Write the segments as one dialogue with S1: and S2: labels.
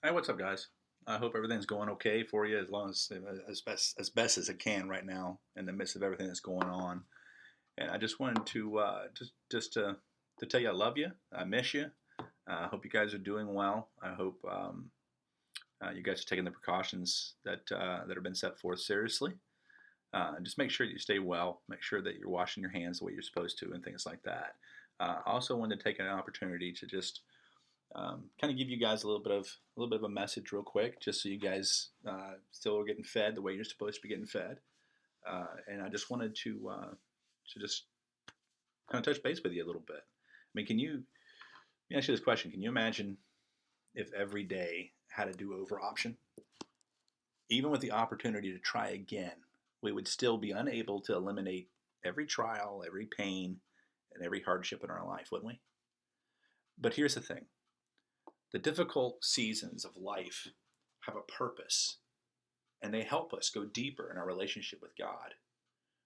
S1: Hey, what's up, guys? I hope everything's going okay for you, as long as best as it can right now in the midst of everything that's going on. And I just wanted to just to tell you I love you. I miss you. I hope you guys are doing well. I hope you guys are taking the precautions that have been set forth seriously. Just make sure that you stay well. Make sure that you're washing your hands the way you're supposed to, and things like that. I also wanted to take an opportunity to just kind of give you guys a little bit of a message real quick, just so you guys still are getting fed the way you're supposed to be getting fed. And I just wanted to just kind of touch base with you a little bit. I mean, let me ask you this question: Can you imagine if every day had a do-over option? Even with the opportunity to try again, we would still be unable to eliminate every trial, every pain, and every hardship in our life, wouldn't we? But here's the thing: the difficult seasons of life have a purpose, and they help us go deeper in our relationship with God.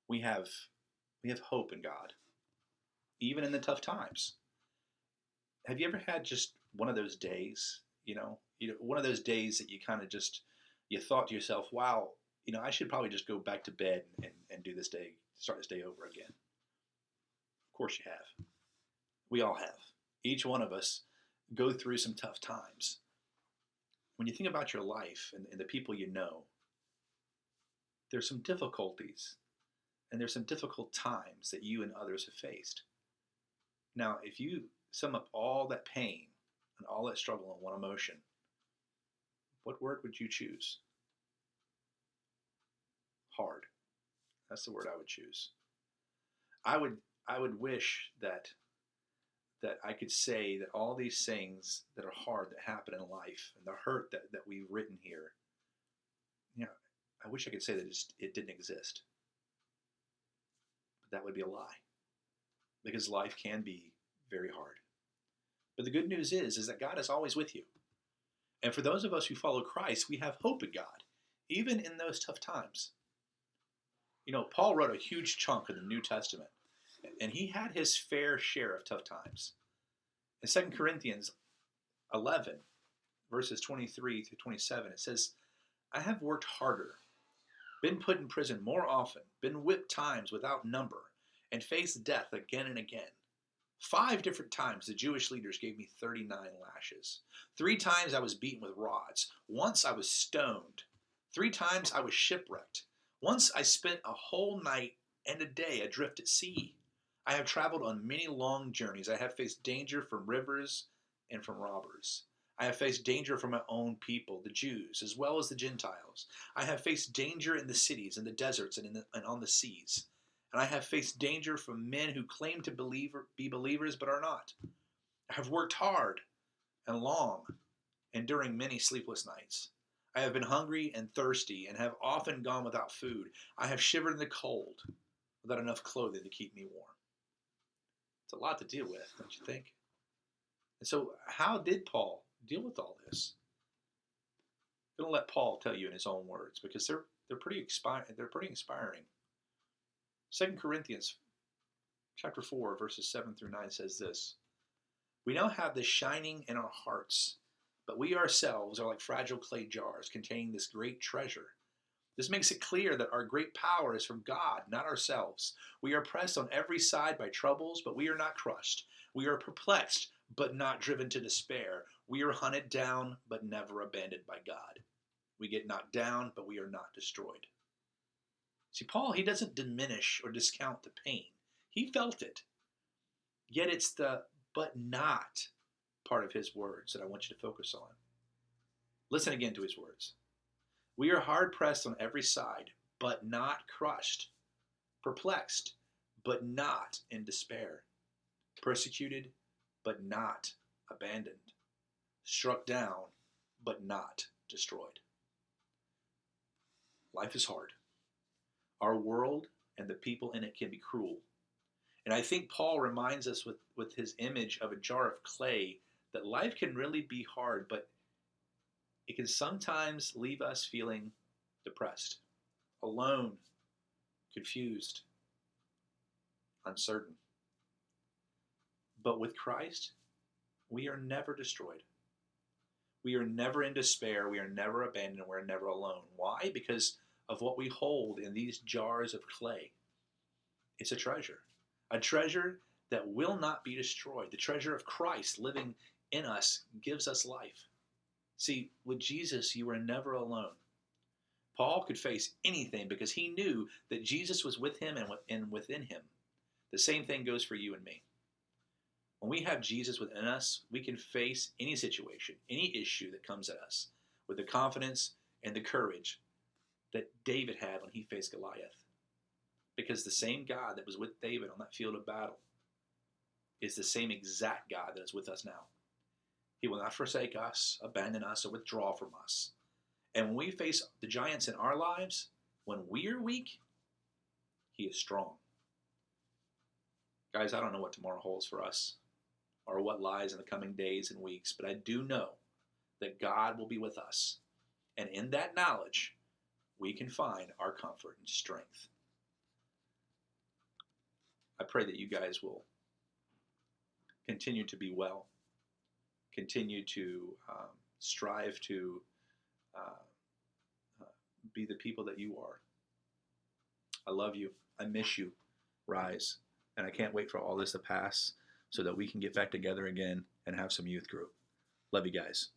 S1: We have we have hope in God, even in the tough times. Have you ever had just one of those days, one of those days that you kind of just you thought to yourself, "Wow, I should probably just go back to bed and do this day, start this day over again." Of course you have. We all have. Each one of us go through some tough times. When you think about your life and the people you know, there's some difficulties and there's some difficult times that you and others have faced. Now, if you sum up all that pain and all that struggle in one emotion, what word would you choose? Hard. That's the word I would choose. I would I would wish that I could say that all these things that are hard that happen in life and the hurt that we've written here, you know, I wish I could say that it didn't exist. But that would be a lie because life can be very hard. But the good news is that God is always with you. And for those of us who follow Christ, we have hope in God, even in those tough times. Paul wrote a huge chunk of the New Testament, and he had his fair share of tough times. In 2 Corinthians 11, verses 23 through 27, it says, "I have worked harder, been put in prison more often, been whipped times without number, and faced death again and again. 5 different times the Jewish leaders gave me 39 lashes. 3 times I was beaten with rods. Once I was stoned. 3 times I was shipwrecked. Once I spent a whole night and a day adrift at sea. I have traveled on many long journeys. I have faced danger from rivers and from robbers. I have faced danger from my own people, the Jews, as well as the Gentiles. I have faced danger in the cities, in the deserts, and on the seas. And I have faced danger from men who claim to be believers but are not. I have worked hard and long, enduring many sleepless nights. I have been hungry and thirsty and have often gone without food. I have shivered in the cold without enough clothing to keep me warm." It's a lot to deal with, don't you think? And so, how did Paul deal with all this? I'm going to let Paul tell you in his own words because they're pretty inspiring. 2 Corinthians chapter 4, verses 7 through 9 says this: "We now have this shining in our hearts, but we ourselves are like fragile clay jars containing this great treasure. This makes it clear that our great power is from God, not ourselves. We are pressed on every side by troubles, but we are not crushed. We are perplexed, but not driven to despair. We are hunted down, but never abandoned by God. We get knocked down, but we are not destroyed." See, Paul, he doesn't diminish or discount the pain. He felt it. Yet it's the "but not" part of his words that I want you to focus on. Listen again to his words. "We are hard pressed on every side, but not crushed. Perplexed, but not in despair. Persecuted, but not abandoned. Struck down, but not destroyed." Life is hard. Our world and the people in it can be cruel. And I think Paul reminds us with his image of a jar of clay that life can really be hard, but it can sometimes leave us feeling depressed, alone, confused, uncertain. But with Christ, we are never destroyed. We are never in despair. We are never abandoned. We're never alone. Why? Because of what we hold in these jars of clay. It's a treasure that will not be destroyed. The treasure of Christ living in us gives us life. See, with Jesus, you are never alone. Paul could face anything because he knew that Jesus was with him and within him. The same thing goes for you and me. When we have Jesus within us, we can face any situation, any issue that comes at us with the confidence and the courage that David had when he faced Goliath. Because the same God that was with David on that field of battle is the same exact God that is with us now. He will not forsake us, abandon us, or withdraw from us. And when we face the giants in our lives, when we are weak, he is strong. Guys, I don't know what tomorrow holds for us or what lies in the coming days and weeks, but I do know that God will be with us. And in that knowledge, we can find our comfort and strength. I pray that you guys will continue to be well, continue to strive to be the people that you are. I love you. I miss you. Rise. And I can't wait for all this to pass so that we can get back together again and have some youth group. Love you guys.